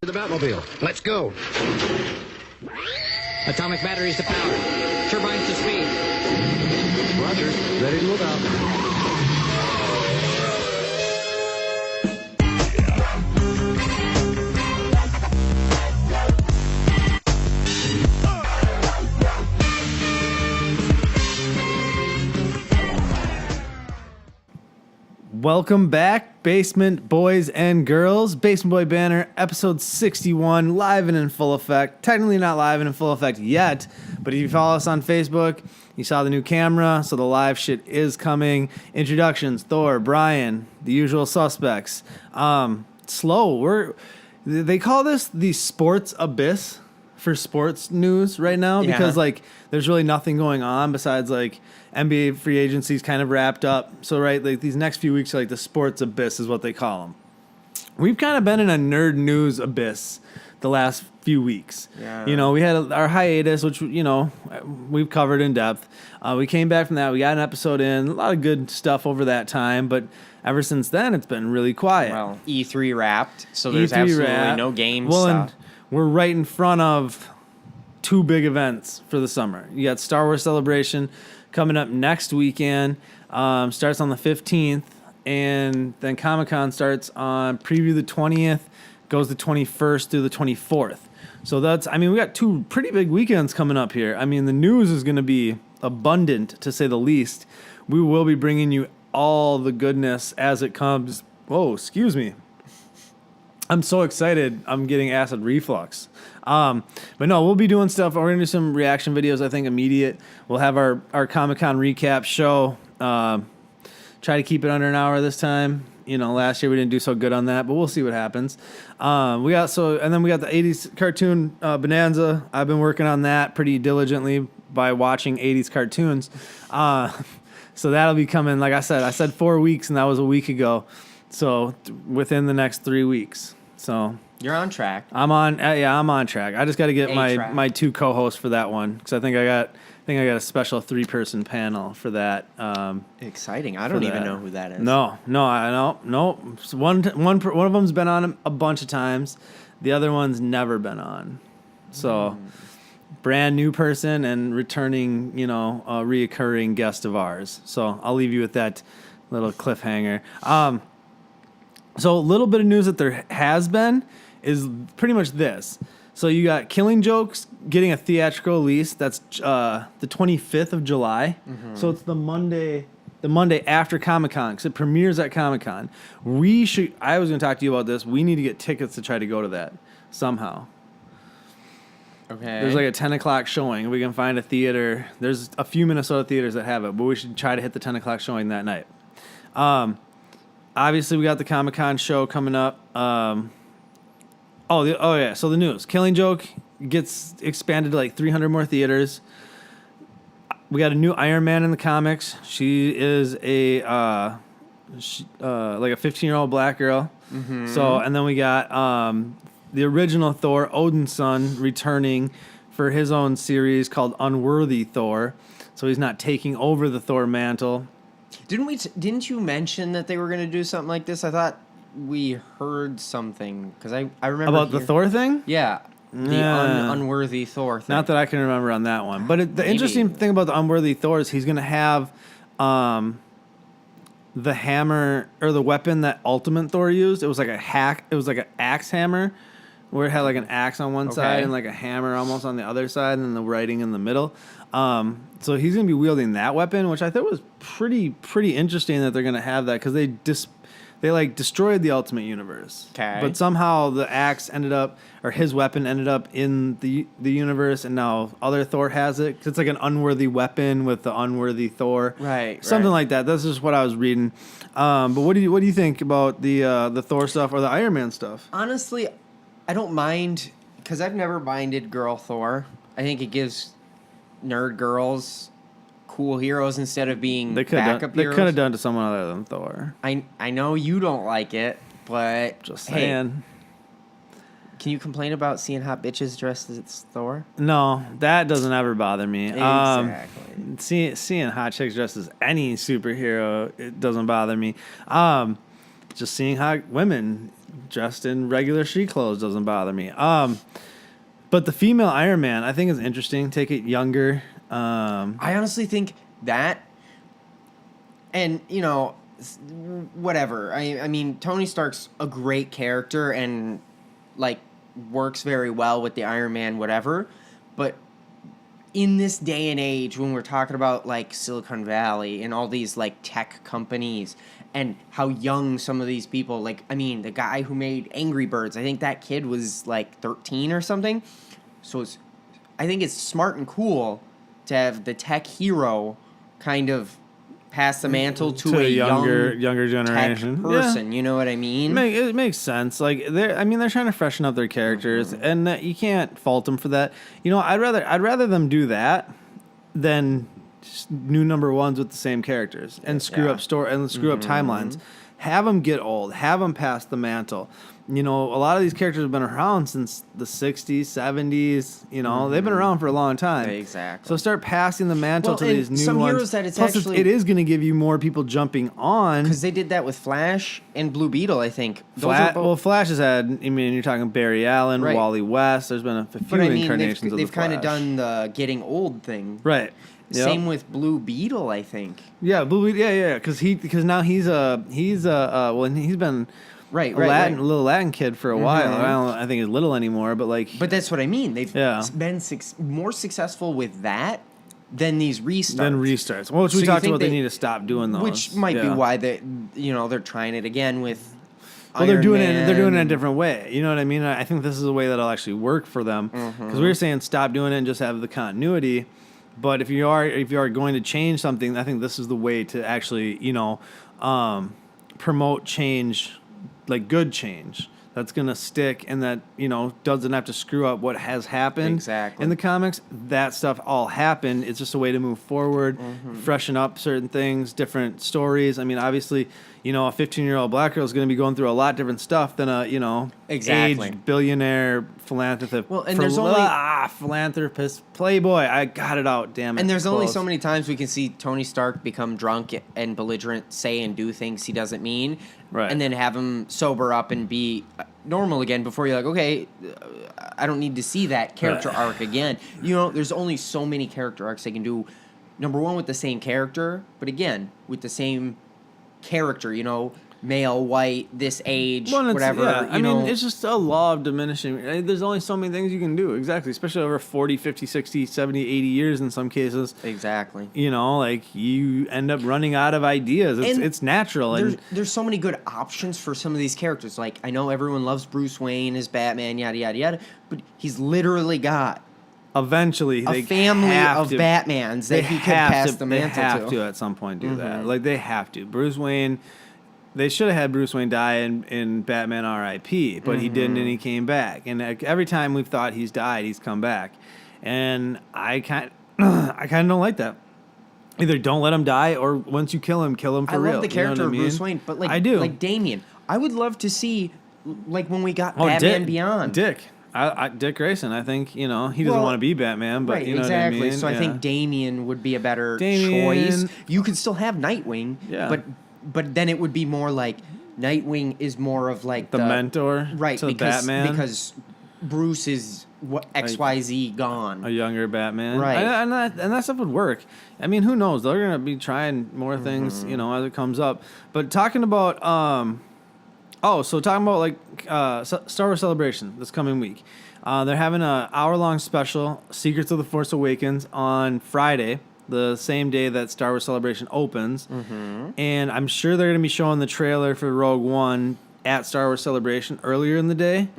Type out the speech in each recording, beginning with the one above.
to the Batmobile. Let's go. Atomic batteries to power. Turbines to speed. Roger. Ready to move out. Welcome back, Basement Boys and Girls. Basement Boy Banter, episode 61, live and in full effect. Technically not live and in full effect yet, but if you follow us on Facebook, you saw the new camera, so the live shit is coming. Introductions, Thor, Brian, the usual suspects. They call this the sports abyss for sports news right now because, there's really nothing going on besides, NBA free agency's kind of wrapped up. So, these next few weeks are the sports abyss is what they call them. We've kind of been in a nerd news abyss the last few weeks. Yeah. We had our hiatus, which, we've covered in depth. We came back from that. We got an episode in. A lot of good stuff over that time. But ever since then, it's been really quiet. Well, E3 wrapped, so there's absolutely no games. Well, and we're right in front of two big events for the summer. You got Star Wars Celebration coming up next weekend, starts on the 15th, and then Comic-Con starts on preview the 20th, goes the 21st through the 24th. So we got two pretty big weekends coming up here. The news is going to be abundant, to say the least. We will be bringing you all the goodness as it comes. Whoa, excuse me. I'm so excited. I'm getting acid reflux. But no, we'll be doing stuff. We're going to do some reaction videos, I think, immediate. We'll have our Comic-Con recap show. Try to keep it under an hour this time. Last year we didn't do so good on that, but we'll see what happens. And then we got the 80s cartoon Bonanza. I've been working on that pretty diligently by watching 80s cartoons. So that'll be coming, like I said 4 weeks, and that was a week ago. So within the next 3 weeks. So you're on track. I'm on track. I just got to get my two co-hosts for that one because I think I got a special 3-person panel for that. Exciting! I don't even know who that is. No, I don't. No, one of them's been on a bunch of times. The other one's never been on. So brand new person and returning, a reoccurring guest of ours. So I'll leave you with that little cliffhanger. So a little bit of news that there has been is pretty much this. So you got Killing Jokes getting a theatrical release. That's the 25th of July. Mm-hmm. So it's the Monday after Comic-Con because it premieres at Comic-Con. I was going to talk to you about this. We need to get tickets to try to go to that somehow. Okay. There's a 10 o'clock showing. We can find a theater. There's a few Minnesota theaters that have it, but we should try to hit the 10 o'clock showing that night. Obviously, we got the Comic-Con show coming up. So the news. Killing Joke gets expanded to 300 more theaters. We got a new Iron Man in the comics. She is a 15-year-old black girl. Mm-hmm. So, and then we got the original Thor, Odin's son, returning for his own series called Unworthy Thor. So he's not taking over the Thor mantle. Didn't you mention that they were going to do something like this? I thought we heard something because I remember about the Thor thing. Yeah, the unworthy Thor thing. Not that I can remember on that one, but the interesting thing about the unworthy Thor is he's going to have the hammer or the weapon that Ultimate Thor used. It was like a hack. It was like an axe hammer, where it had an axe on one side and a hammer almost on the other side, and then the writing in the middle. So he's going to be wielding that weapon, which I thought was pretty interesting that they're going to have that because they destroyed the Ultimate Universe. Okay. But somehow the axe ended up, or his weapon ended up in the universe, and now other Thor has it. It's like an unworthy weapon with the unworthy Thor. Right. Something like that. That's just what I was reading. But what do you think about the Thor stuff or the Iron Man stuff? Honestly, I don't mind because I've never minded girl Thor. I think it gives nerd girls cool heroes instead of being backup heroes. They could have done to someone other than Thor. I know you don't like it, but just saying. Hey, can you complain about seeing hot bitches dressed as Thor? No, that doesn't ever bother me. Exactly. Seeing hot chicks dressed as any superhero, it doesn't bother me. Just seeing hot women dressed in regular street clothes doesn't bother me. But the female Iron Man, I think is interesting. Take it younger. I honestly think that, and whatever. I mean, Tony Stark's a great character and like works very well with the Iron Man, whatever. But in this day and age, when we're talking about like Silicon Valley and all these like tech companies and how young some of these people, like, I mean, the guy who made Angry Birds, I think that kid was like 13 or something. So I think it's smart and cool to have the tech hero kind of pass the mantle to a younger generation tech person. Yeah. You know what I mean? It makes sense. Like they're trying to freshen up their characters, and you can't fault them for that. I'd rather them do that than just new number ones with the same characters and screw up timelines. Have them get old. Have them pass the mantle. A lot of these characters have been around since the 60s, 70s. They've been around for a long time. Exactly. So start passing the mantle to these new some ones. heroes that it's Plus, actually... it is going to give you more people jumping on. Because they did that with Flash and Blue Beetle, I think. Flash has had... you're talking Barry Allen, right. Wally West. There's been a few incarnations of the Flash. They've kind of done the getting old thing. Right. Yep. Same with Blue Beetle, I think. Yeah, Blue Beetle. Yeah. Because now he's been... Right. Little Latin kid for a while. I think he's little anymore, but like. But that's what I mean. They've been more successful with that than these restarts. Well, which we talked about. They need to stop doing those, which might be why they're trying it again with. Well, they're doing it. They're doing it in a different way. You know what I mean? I think this is a way that'll actually work for them because we were saying stop doing it and just have the continuity. But if you are going to change something, I think this is the way to actually promote change. Like good change that's going to stick and that, doesn't have to screw up what has happened in the comics. That stuff all happened. It's just a way to move forward, freshen up certain things, different stories. I mean, obviously, a 15-year-old black girl is going to be going through a lot different stuff than a, aged billionaire philanthropist. Well, and there's only philanthropist playboy. I got it out, damn it. And there's only so many times we can see Tony Stark become drunk and belligerent, say and do things he doesn't mean, right? And then have him sober up and be normal again before you're like, okay, I don't need to see that character arc again. There's only so many character arcs they can do. Number one, with the same character, but again, with the same character, male, white, this age, whatever. Yeah. I mean, it's just a law of diminishing. There's only so many things you can do. Exactly. Especially over 40, 50, 60, 70, 80 years in some cases. Exactly. You end up running out of ideas. It's natural. There's so many good options for some of these characters. Like, I know everyone loves Bruce Wayne as Batman, yada, yada, yada, but he's literally got eventually a family of Batmans that he could pass the mantle to. They have to at some point do that. Like, they have to. Bruce Wayne... They should have had Bruce Wayne die in Batman R.I.P., but he didn't, and he came back. And every time we've thought he's died, he's come back. And I kind of don't like that. Either don't let him die, or once you kill him for real. I love the character of Bruce Wayne, but I do. Like Damian, I would love to see, like when we got Batman Beyond. Dick Grayson. I think he doesn't want to be Batman, but right, you know exactly. what I mean. So I think Damian would be a better choice. You could still have Nightwing, but then it would be more like Nightwing is more of like the mentor, right? To Batman, because Bruce is XYZ gone, a younger Batman, right? And that stuff would work. I mean, who knows? They're gonna be trying more things, as it comes up. But talking about like Star Wars Celebration this coming week. They're having an hour-long special, Secrets of the Force Awakens, on Friday, the same day that Star Wars Celebration opens. And I'm sure they're going to be showing the trailer for Rogue One at Star Wars Celebration earlier in the day.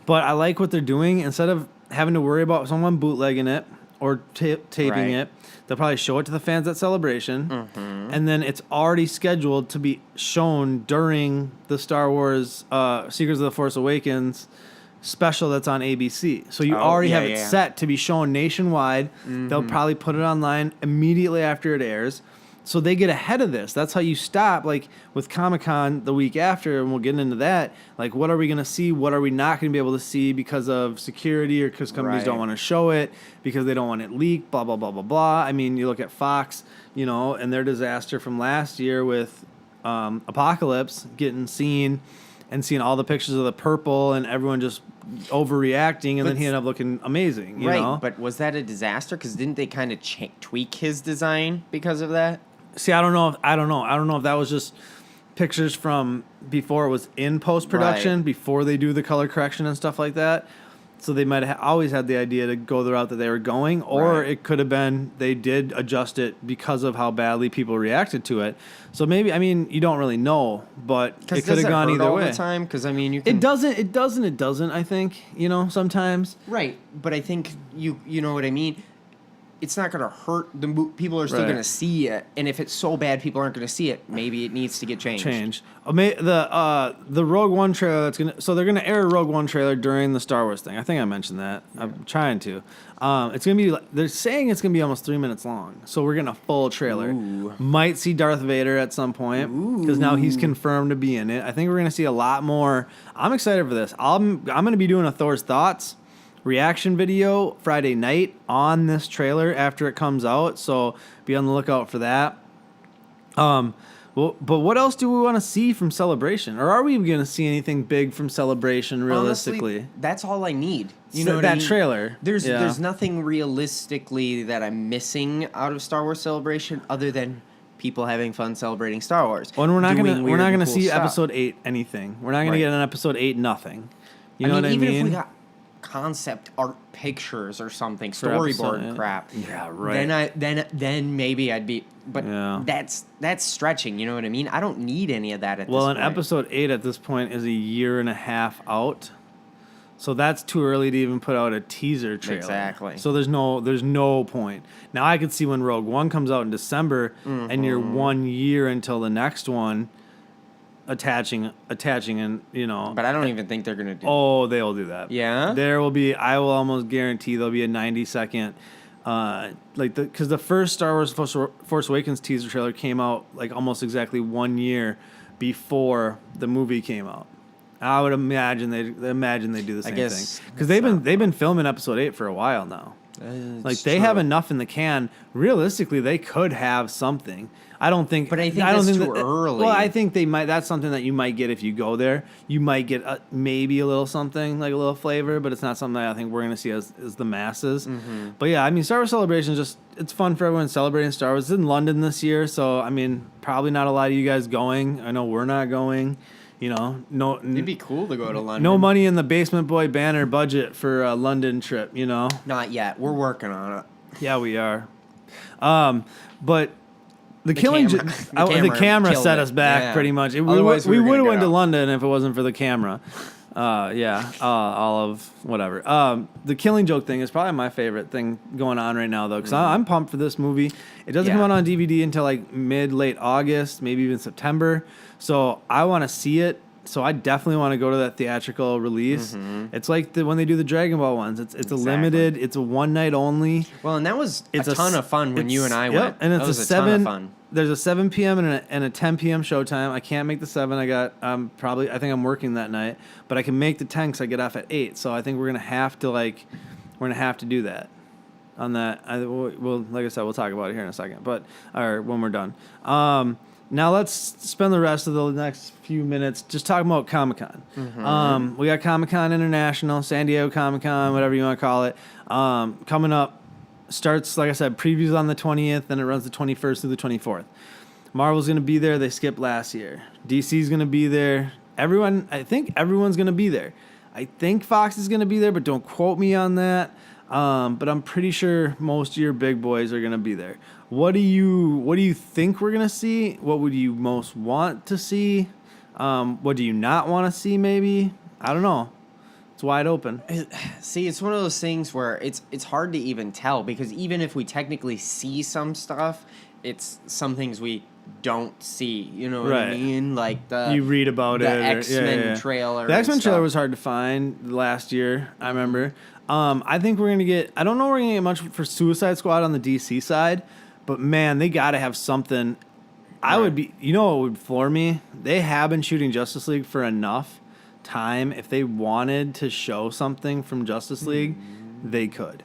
But I like what they're doing. Instead of having to worry about someone bootlegging it or taping it, they'll probably show it to the fans at Celebration. And then it's already scheduled to be shown during the Star Wars Secrets of the Force Awakens special that's on ABC. So you already have it set to be shown nationwide. They'll probably put it online immediately after it airs. So they get ahead of this. That's how you stop, like with Comic-Con the week after, and we'll get into that. Like, what are we going to see? What are we not going to be able to see because of security or because companies don't want to show it, because they don't want it leaked, blah, blah, blah, blah, blah. I mean, you look at Fox, and their disaster from last year with Apocalypse getting seen and seeing all the pictures of the purple and everyone just overreacting, and then he ended up looking amazing. You know? But was that a disaster? Because didn't they kind of tweak his design because of that? See, I don't know if that was just pictures from before it was in post-production, before they do the color correction and stuff like that. So they might have always had the idea to go the route that they were going, or it could have been they did adjust it because of how badly people reacted to it. So maybe, I mean, you don't really know, but it could have gone either all way. The time, because I mean, you can... It doesn't. I think, you know, sometimes. Right, but I think you know what I mean. It's not going to hurt people are still going to see it, and if it's so bad people aren't going to see it, maybe it needs to get changed. The Rogue One trailer so they're gonna air a Rogue One trailer during the Star Wars thing. I think I mentioned that. Yeah. I'm trying to. It's gonna be, they're saying it's gonna be almost 3 minutes long, so we're getting a full trailer. Ooh. Might see Darth Vader at some point because now he's confirmed to be in it. I think we're gonna see a lot more. I'm excited for this. I'm gonna be doing a Thor's Thoughts reaction video Friday night on this trailer after it comes out, so be on the lookout for that. Well, but what else do we want to see from Celebration, or are we going to see anything big from Celebration realistically? Honestly, that's all I need. You So know what that I mean? trailer. There's nothing realistically that I'm missing out of Star Wars Celebration other than people having fun celebrating Star Wars. Well, and we're not gonna cool see stuff. Episode 8 anything. We're not gonna get an Episode 8 nothing. You know what I mean? Even if we got concept art pictures or something, For storyboard episode, crap. Yeah, right. Then maybe I'd be. But that's stretching. You know what I mean? I don't need any of that at this point. Well, Episode 8 at this point is a year and a half out, so that's too early to even put out a teaser trailer. Exactly. So there's no point. Now I could see when Rogue One comes out in December, and you're 1 year until the next one. Attaching, and you know. But I don't even think they're gonna do. Oh, they'll do that. Yeah. There will be. I will almost guarantee there'll be a 90-second, because the first Star Wars Force Awakens teaser trailer came out like almost exactly 1 year before the movie came out. I would imagine they do the same thing because they've been filming Episode 8 for a while now. They have enough in the can. Realistically, they could have something. I don't think. But I think that's too early. Well, I think they might. That's something that you might get if you go there. You might get maybe a little something, like a little flavor, but it's not something that I think we're going to see as the masses. Mm-hmm. But yeah, I mean, Star Wars Celebration is it's fun for everyone celebrating Star Wars. It's in London this year, so I mean, probably not a lot of you guys going. I know we're not going. You know, it'd be cool to go to London. No money in the Basement Boy Banter budget for a London trip. You know, not yet. We're working on it. Yeah, we are. But the camera set us back pretty much. We would have went to London if it wasn't for the camera. All of whatever. The Killing Joke thing is probably my favorite thing going on right now, though, because I'm pumped for this movie. It doesn't come out on DVD until like late August, maybe even September. So I want to see it. So I definitely want to go to that theatrical release. Mm-hmm. It's like when they do the Dragon Ball ones. It's a limited. It's a one night only. Well, and that was a ton of fun when you and I went. And it's a ton of fun. There's a 7 p.m. and a 10 p.m. showtime. I can't make the 7. I think I'm working that night, but I can make the 10 because I get off at 8. So I think we're gonna have to do that. On that, well, like I said, we'll talk about it here in a second, or when we're done. Now let's spend the rest of the next few minutes just talking about Comic-Con. Mm-hmm. We got Comic-Con International, San Diego Comic-Con, whatever you want to call it, coming up. Starts, like I said, previews on the 20th, and it runs the 21st through the 24th. Marvel's going to be there. They skipped last year. DC's going to be there. I think everyone's going to be there. I think Fox is going to be there, but don't quote me on that. But I'm pretty sure most of your big boys are going to be there. What do you think we're going to see? What would you most want to see? What do you not want to see, maybe? I don't know. It's wide open. See, it's one of those things where it's hard to even tell, because even if we technically see some stuff, it's some things we don't see. You know what I mean? Like you read about the X-Men trailer. The X-Men trailer was hard to find last year. I remember. I think we're gonna get. I don't know. We're gonna get much for Suicide Squad on the DC side, but man, they gotta have something. I would be. You know what would floor me? They have been shooting Justice League for enough time. If they wanted to show something from Justice League, they could.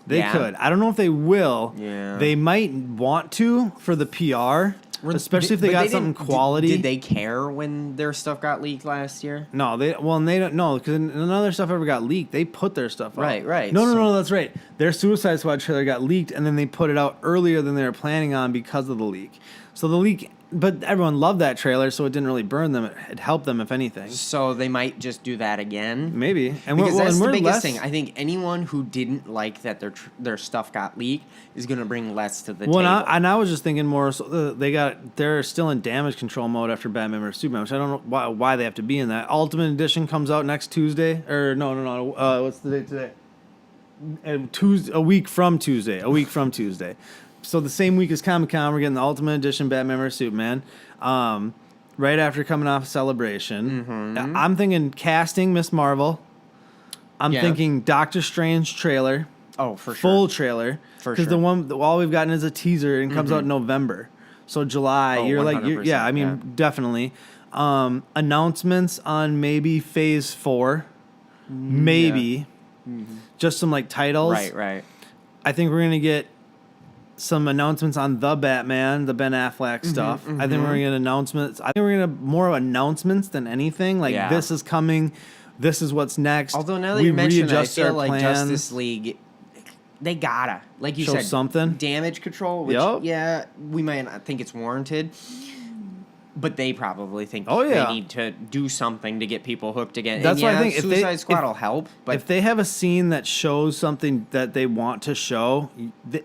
They could. I don't know if they will. Yeah. They might want to for the PR. especially if they got something quality. Did they care when their stuff got leaked last year? No, they don't know because none of their stuff ever got leaked. They put their stuff out. Right. No, that's right. Their Suicide Squad trailer got leaked, and then they put it out earlier than they were planning on because of the leak. So the leak, but everyone loved that trailer, so it didn't really burn them. It helped them, if anything. So they might just do that again. Maybe, and because that's the biggest less thing. I think anyone who didn't like that their stuff got leaked is going to bring less to the well, table. And I was just thinking more. So they're still in damage control mode after Batman vs Superman, which I don't know why they have to be in that. Ultimate Edition comes out next Tuesday, or no. What's the date today? A week from Tuesday. So the same week as Comic-Con, we're getting the Ultimate Edition Batman vs Superman. Right after coming off Celebration. Mm-hmm. I'm thinking casting Miss Marvel. I'm thinking Doctor Strange trailer. Oh, for sure. Full trailer. For sure. Because all we've gotten is a teaser and comes out in November. So July, Oh, you're 100%, definitely. Announcements on maybe Phase 4. Maybe. Just some like titles. Right. I think we're going to get some announcements on the Batman, the Ben Affleck stuff. I think we're going to get announcements. I think we're going to more announcements than anything. Like, this is coming. This is what's next. Although now that you mention it, I feel like plans. Justice League, they gotta, like you Show said, something. Damage control, which, we might not think it's warranted. But they probably think they need to do something to get people hooked again. That's why I think Suicide Squad will help. But if they have a scene that shows something that they want to show,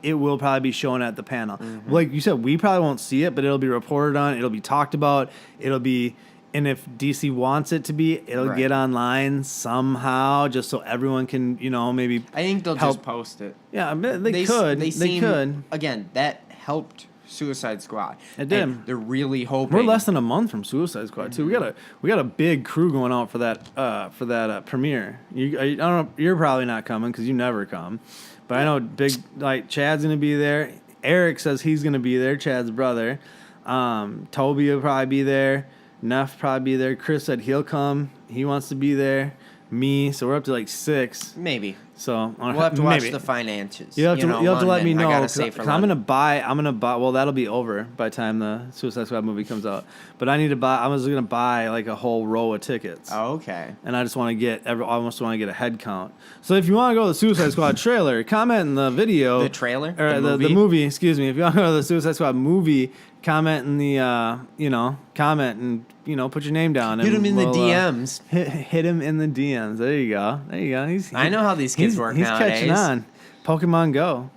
it will probably be shown at the panel. Like you said, we probably won't see it, but it'll be reported on. It'll be talked about. And if DC wants it to be, it'll get online somehow, just so everyone can, maybe. I think they'll help. just post it. Yeah, they could. They could. Again, that helped Suicide Squad. It did. And they're really hoping. We're less than a month from Suicide Squad too. We got a big crew going out for that premiere. I don't know. You're probably not coming because you never come, but I know Chad's gonna be there. Eric says he's gonna be there. Chad's brother. Toby will probably be there. Neff probably be there. Chris said he'll come. He wants to be there. Me. So we're up to like 6. Maybe. So we'll have to watch the finances. You'll have to let me know. Because I'm gonna buy. Well, that'll be over by the time the Suicide Squad movie comes out. But I need to buy. I was gonna buy like a whole row of tickets. Oh, okay. And I just want to get. I almost want to get a head count. So if you want to go to the Suicide Squad trailer, comment in the video. The trailer. Or the movie. Excuse me. If you want to go to the Suicide Squad movie, comment in the comment and put your name down. Hit him in the DMs. Hit him in the DMs. There you go. I know how these kids work nowadays. He's catching on. Pokemon Go.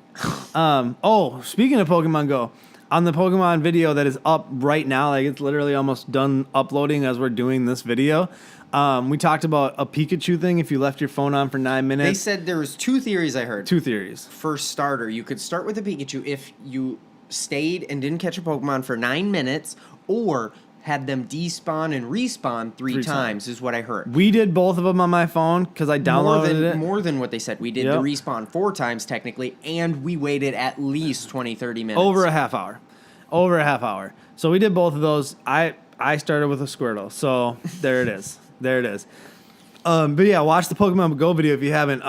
Speaking of Pokemon Go, on the Pokemon video that is up right now, like it's literally almost done uploading as we're doing this video. We talked about a Pikachu thing. If you left your phone on for 9 minutes, they said there was 2 theories I heard. 2 theories. For starter, you could start with a Pikachu if you stayed and didn't catch a Pokemon for 9 minutes, or had them despawn and respawn 3 times, is what I heard. We did both of them on my phone because I downloaded it. More than what they said. We did the respawn 4 times technically, and we waited at least 20, 30 minutes. Over a half hour. So we did both of those. I started with a Squirtle. So there it is. But yeah, watch the Pokemon Go video if you haven't.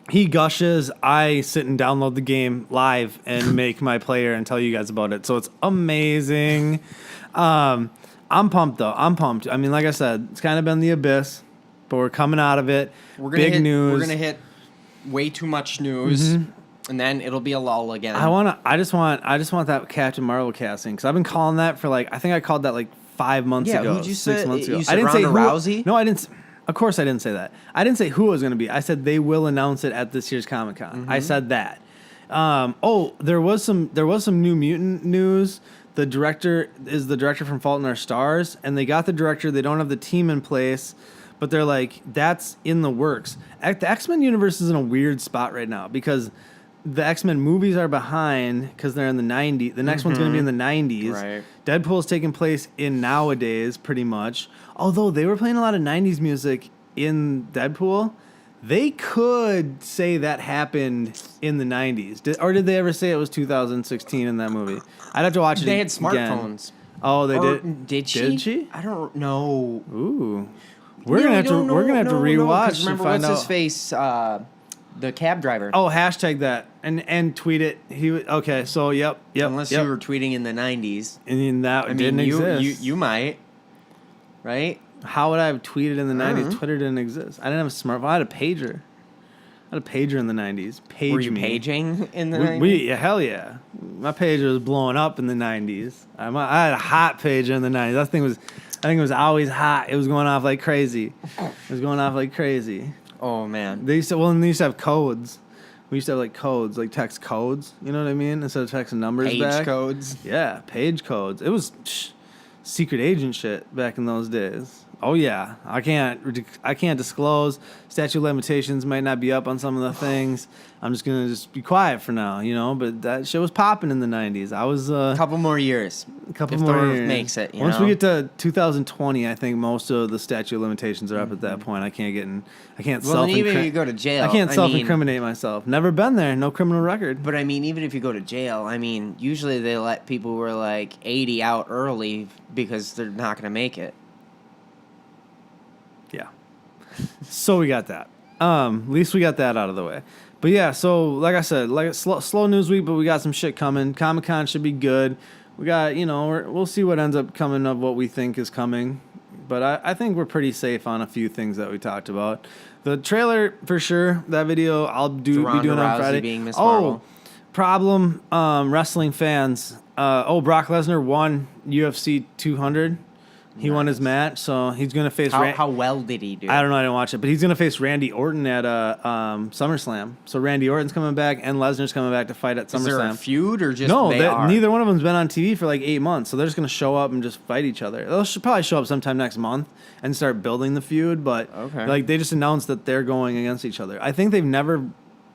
He gushes. I sit and download the game live and make my player and tell you guys about it. So it's amazing. I'm pumped though. I'm pumped. I mean, like I said, it's kind of been the abyss, but we're coming out of it. Big news. We're gonna hit way too much news, and then it'll be a lull again. I just want that Captain Marvel casting because I've been calling that for I think I called that 5 months ago. Who'd you 6 say? months ago. You said I didn't say Rousey? No, I didn't. Of course, I didn't say that. I didn't say who it was going to be. I said they will announce it at this year's Comic-Con. I said that. There was some New Mutant news. The director is the director from Fault in Our Stars, and they got the director. They don't have the team in place, but they're like, that's in the works. The X-Men universe is in a weird spot right now because the X-Men movies are behind because they're in the 90s. The next one's going to be in the 90s. Right. Deadpool's taking place in nowadays, pretty much. Although they were playing a lot of 90s music in Deadpool, they could say that happened in the 90s. Or did they ever say it was 2016 in that movie? I'd have to watch it. They had smartphones. Again. Oh, they did. Did she? Did she? I don't know. Ooh. We're gonna have to rewatch. Remember, and find what's out. his face? The cab driver. Oh, hashtag that and tweet it. Okay. So yep. Unless you were tweeting in the 90s. And that didn't exist. You might, right? How would I have tweeted in the 90s? Twitter didn't exist. I didn't have a smartphone. I had a pager. I had a pager in the 90s. Were you paging in the 90s? Yeah, hell yeah. My pager was blowing up in the 90s. I had a hot pager in the 90s. I think it was always hot. It was going off like crazy. Oh, man. They used to have codes. We used to have like codes, like text codes. You know what I mean? Instead of texting numbers Page back. codes. Yeah, page codes. It was secret agent shit back in those days. Oh yeah, I can't disclose. Statute of limitations might not be up on some of the things. I'm just gonna be quiet for now, But that shit was popping in the 90s. I was a couple more years. If Thor makes it. Once we get to 2020, I think most of the statute of limitations are up at that point. I can't even if you go to jail. I can't self-incriminate myself. Never been there. No criminal record. But I mean, even if you go to jail, usually they let people who are like 80 out early because they're not gonna make it. Yeah. So we got that. At least we got that out of the way. But yeah, so like I said, like a slow news week, but we got some shit coming. Comic-Con should be good. We got, we'll see what ends up coming of what we think is coming. But I think we're pretty safe on a few things that we talked about. The trailer, for sure, that video be doing on Friday. Being Miss Marvel. Problem, wrestling fans. Brock Lesnar won UFC 200. He won his match, so he's going to face... How well did he do? I don't know. I didn't watch it. But he's going to face Randy Orton at SummerSlam. So Randy Orton's coming back, and Lesnar's coming back to fight at SummerSlam. Is there a feud, or just No, they are? Neither one of them's been on TV for like 8 months, so they're just going to show up and just fight each other. They'll probably show up sometime next month and start building the feud, but they just announced that they're going against each other. I think they've never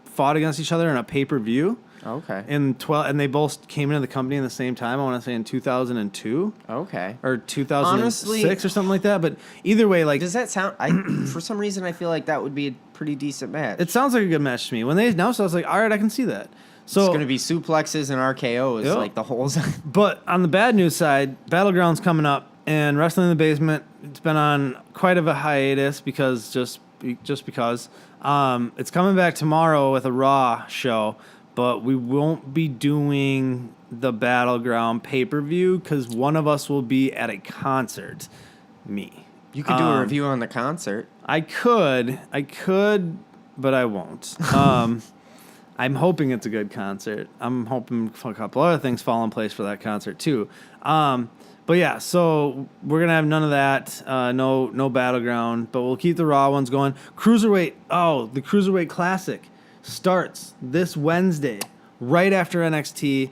fought against each other in a pay-per-view. Okay. And they both came into the company at the same time. I want to say in 2002. Okay. Or 2006 Honestly, or something like that. But either way, like, does that sound? For some reason, I feel like that would be a pretty decent match. It sounds like a good match to me. When they announced it, I was like, all right, I can see that. So it's going to be suplexes and RKOs, like the whole. But on the bad news side, Battleground's coming up, and Wrestling in the Basement, it's been on quite of a hiatus because just because it's coming back tomorrow with a Raw show. But we won't be doing the Battleground pay-per-view because one of us will be at a concert. Me. You could do a review on the concert. I could, but I won't. I'm hoping it's a good concert. I'm hoping a couple other things fall in place for that concert too. But yeah, so we're gonna have none of that. No Battleground, but we'll keep the Raw ones going. Cruiserweight. Oh, the Cruiserweight Classic starts this Wednesday, right after NXT.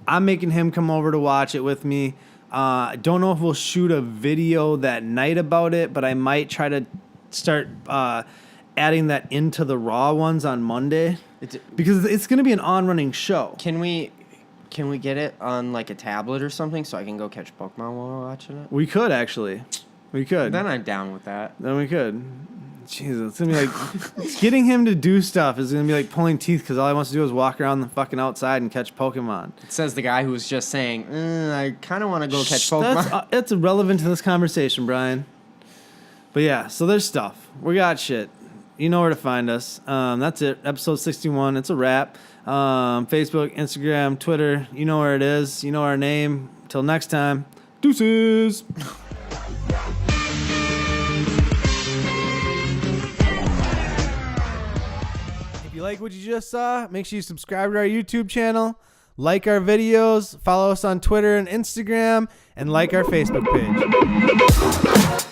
I'm making him come over to watch it with me. I don't know if we'll shoot a video that night about it, but I might try to start adding that into the Raw ones on Monday because it's going to be an on-running show. Can we get it on like a tablet or something so I can go catch Pokemon while we're watching it? We could, actually. We could. Then I'm down with that. Then we could. Jesus, it's gonna be like getting him to do stuff is gonna be like pulling teeth because all he wants to do is walk around the fucking outside and catch Pokemon. It says the guy who was just saying, I kind of want to go catch Pokemon. That's irrelevant to this conversation, Brian. But yeah, so there's stuff. We got shit. You know where to find us. That's it. Episode 61. It's a wrap. Facebook, Instagram, Twitter. You know where it is. You know our name. Till next time. Deuces. If you like what you just saw, make sure you subscribe to our YouTube channel, like our videos, follow us on Twitter and Instagram, and like our Facebook page.